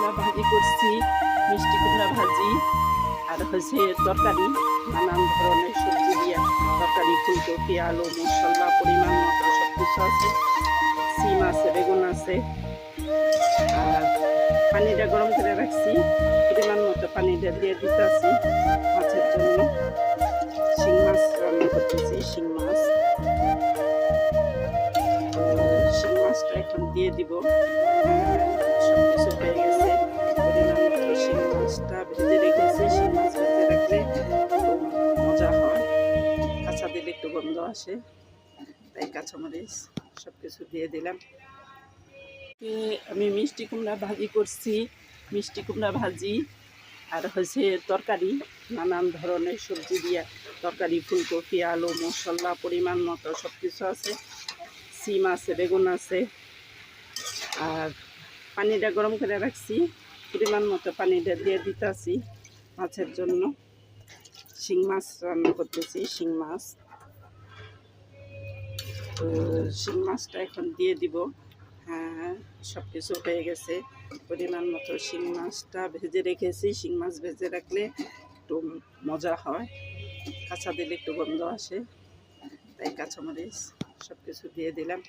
কুমড়া ভাজি করছি, মিষ্টি কুমড়া ভাজি আর হচ্ছে তরকারি, নানান ধরনের সবজি দিয়ে তরকারি, ফুলকপি, আলু, মশলা পরিমাণ মতো সব কিছু আছে, সিম আছে, বেগুন আছে। আর পানিটা গরম করে রাখছি, পরিমাণ মতো পানিটা দিয়ে দিতেছি মাছের জন্য। শিং মাছ রান্না করতেছি, শিং মাছ। শিং মাছটা এখন দিয়ে দিব। সব কিছু হয়ে গেছে, পরিমাণ মতো শিং মাছটা ভেজে রেখেছি। শিং মাছ ভেজে রাখলে খুব মজা হয়, কাঁচা দিলে একটু গন্ধ আসে, তাই কাঁচামরিচ সব কিছু দিয়ে দিলাম। আমি মিষ্টি কুমড়া ভাজি করছি, মিষ্টি কুমড়া ভাজি আর হচ্ছে তরকারি, নানান ধরনের সবজি দিয়ে তরকারি, ফুলকপি, আলু, মশলা পরিমাণ মতো সব কিছু আছে, সিম আছে, বেগুন আছে। আর পানিটা গরম করে রাখছি, পরিমাণ মতো পানিটা দিয়ে দিতেছি মাছের জন্য। শিং মাছ রান্না করতেছি, শিং মাছ। তো শিং মাছটা এখন দিয়ে দিব। হ্যাঁ, সব কিছু হয়ে গেছে, পরিমাণ মতো শিং মাছটা ভেজে রেখেছি। শিং মাছ ভেজে রাখলে একটু মজা হয়, কাঁচা দিলে একটু গন্ধ আসে, তাই কাঁচামরিচ সব কিছু দিয়ে দিলাম।